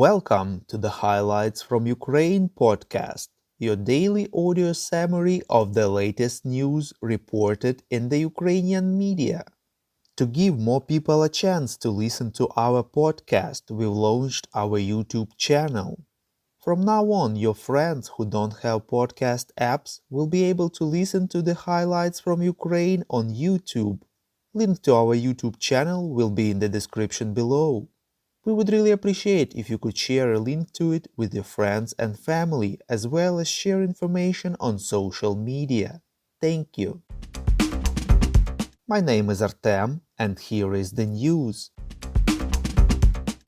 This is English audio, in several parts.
Welcome to the Highlights from Ukraine podcast, your daily audio summary of the latest news reported in the Ukrainian media. To give more people a chance to listen to our podcast, we've launched our YouTube channel. From now on, your friends who don't have podcast apps will be able to listen to the highlights from Ukraine on YouTube. Link to our YouTube channel will be in the description below. We would really appreciate if you could share a link to it with your friends and family, as well as share information on social media. Thank you. My name is Artem, and here is the news.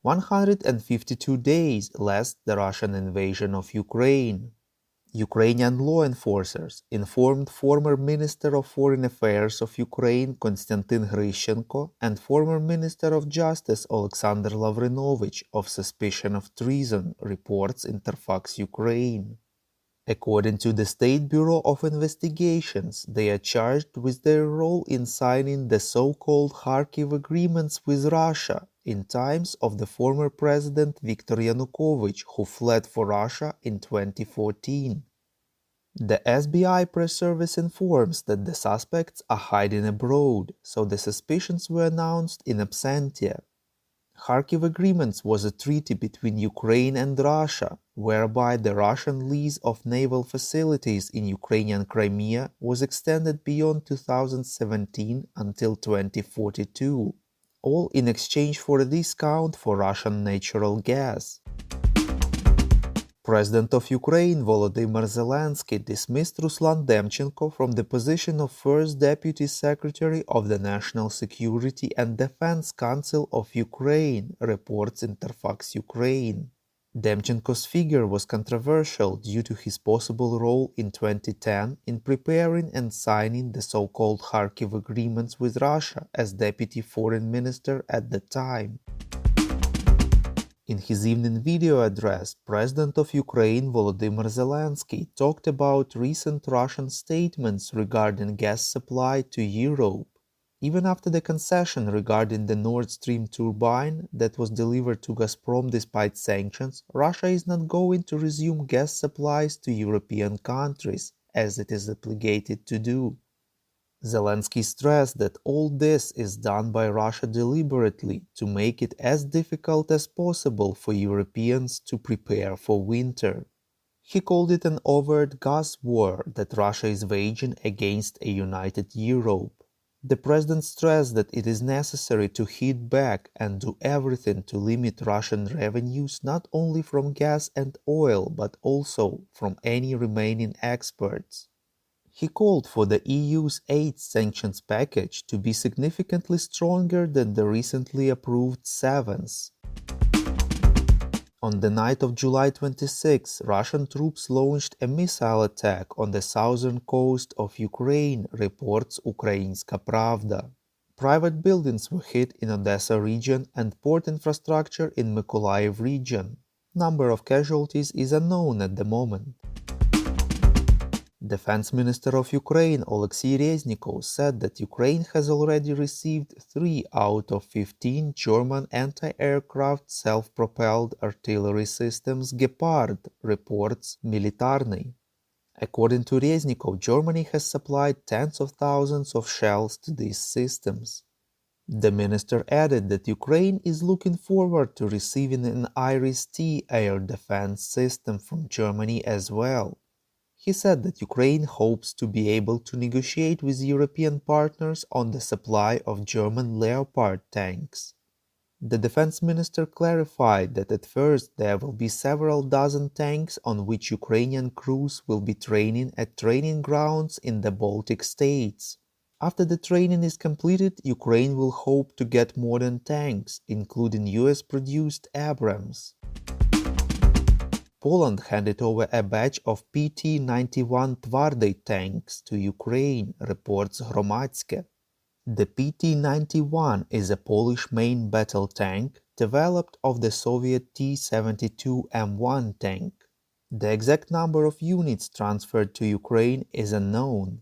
152 days left the Russian invasion of Ukraine. Ukrainian law enforcers informed former Minister of Foreign Affairs of Ukraine Konstantin Hryshchenko and former Minister of Justice Alexander Lavrinovich of suspicion of treason, reports Interfax Ukraine. According to the State Bureau of Investigations, they are charged with their role in signing the so-called Kharkiv agreements with Russia in times of the former president Viktor Yanukovych, who fled for Russia in 2014. The SBI press service informs that the suspects are hiding abroad, so the suspicions were announced in absentia. Kharkiv Agreements was a treaty between Ukraine and Russia, whereby the Russian lease of naval facilities in Ukrainian Crimea was extended beyond 2017 until 2042, all in exchange for a discount for Russian natural gas. President of Ukraine Volodymyr Zelensky dismissed Ruslan Demchenko from the position of First Deputy Secretary of the National Security and Defense Council of Ukraine, reports Interfax Ukraine. Demchenko's figure was controversial due to his possible role in 2010 in preparing and signing the so-called Kharkiv agreements with Russia as Deputy Foreign Minister at the time. In his evening video address, President of Ukraine Volodymyr Zelensky talked about recent Russian statements regarding gas supply to Europe. Even after the concession regarding the Nord Stream turbine that was delivered to Gazprom despite sanctions, Russia is not going to resume gas supplies to European countries, as it is obligated to do. Zelensky stressed that all this is done by Russia deliberately to make it as difficult as possible for Europeans to prepare for winter. He called it an overt gas war that Russia is waging against a united Europe. The president stressed that it is necessary to hit back and do everything to limit Russian revenues not only from gas and oil but also from any remaining exports. He called for the EU's 8th sanctions package to be significantly stronger than the recently approved 7th. On the night of July 26, Russian troops launched a missile attack on the southern coast of Ukraine, reports Ukrainska Pravda. Private buildings were hit in Odessa region and port infrastructure in Mykolaiv region. Number of casualties is unknown at the moment. Defense Minister of Ukraine Oleksiy Reznikov said that Ukraine has already received 3 out of 15 German anti-aircraft self-propelled artillery systems Gepard, reports Militarny. According to Reznikov, Germany has supplied tens of thousands of shells to these systems. The minister added that Ukraine is looking forward to receiving an Iris-T air defense system from Germany as well. He said that Ukraine hopes to be able to negotiate with European partners on the supply of German Leopard tanks. The defense minister clarified that at first there will be several dozen tanks on which Ukrainian crews will be training at training grounds in the Baltic states. After the training is completed, Ukraine will hope to get modern tanks, including US-produced Abrams. Poland handed over a batch of PT-91 Twardey tanks to Ukraine, reports Hromadske. The PT-91 is a Polish main battle tank developed of the Soviet T-72M1 tank. The exact number of units transferred to Ukraine is unknown.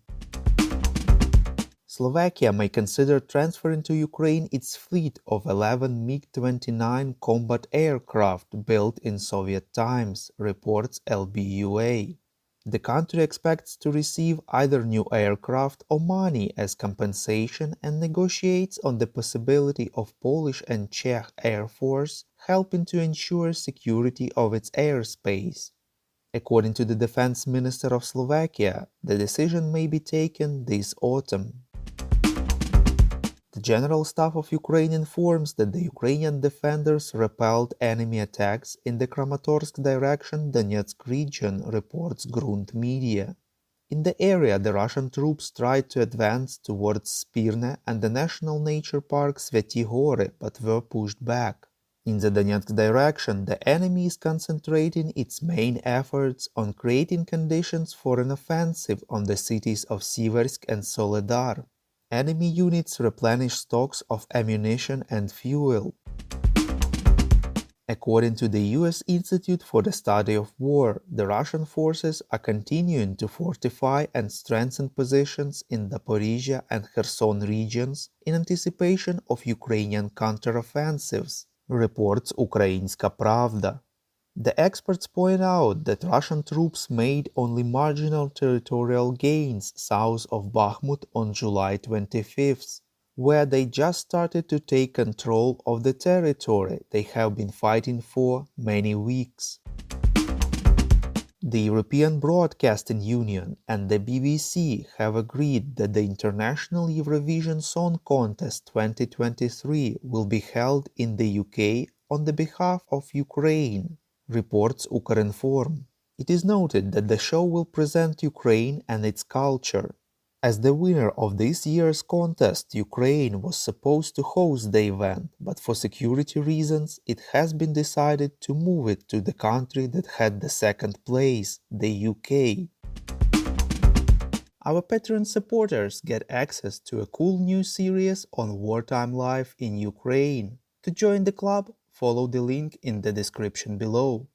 Slovakia may consider transferring to Ukraine its fleet of 11 MiG-29 combat aircraft built in Soviet times, reports LBUA. The country expects to receive either new aircraft or money as compensation and negotiates on the possibility of Polish and Czech Air Force helping to ensure security of its airspace. According to the Defense Minister of Slovakia, the decision may be taken this autumn. The General Staff of Ukraine informs that the Ukrainian defenders repelled enemy attacks in the Kramatorsk direction Donetsk region, reports Grunt Media. In the area, the Russian troops tried to advance towards Spirne and the national nature park Svety Hory, but were pushed back. In the Donetsk direction, the enemy is concentrating its main efforts on creating conditions for an offensive on the cities of Siversk and Soledar. Enemy units replenish stocks of ammunition and fuel. According to the US Institute for the Study of War, the Russian forces are continuing to fortify and strengthen positions in Zaporizhia and Kherson regions in anticipation of Ukrainian counteroffensives, reports Ukrainska Pravda. The experts point out that Russian troops made only marginal territorial gains south of Bakhmut on July 25th, where they just started to take control of the territory they have been fighting for many weeks. The European Broadcasting Union and the BBC have agreed that the International Eurovision Song Contest 2023 will be held in the UK on the behalf of Ukraine, reports Ukrinform. It is noted that the show will present Ukraine and its culture. As the winner of this year's contest, Ukraine was supposed to host the event, but for security reasons, it has been decided to move it to the country that had the second place, the UK. Our Patreon supporters get access to a cool new series on wartime life in Ukraine. To join the club, follow the link in the description below.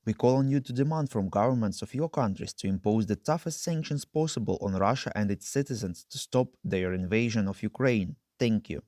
We call on you to demand from governments of your countries to impose the toughest sanctions possible on Russia and its citizens to stop their invasion of Ukraine. Thank you.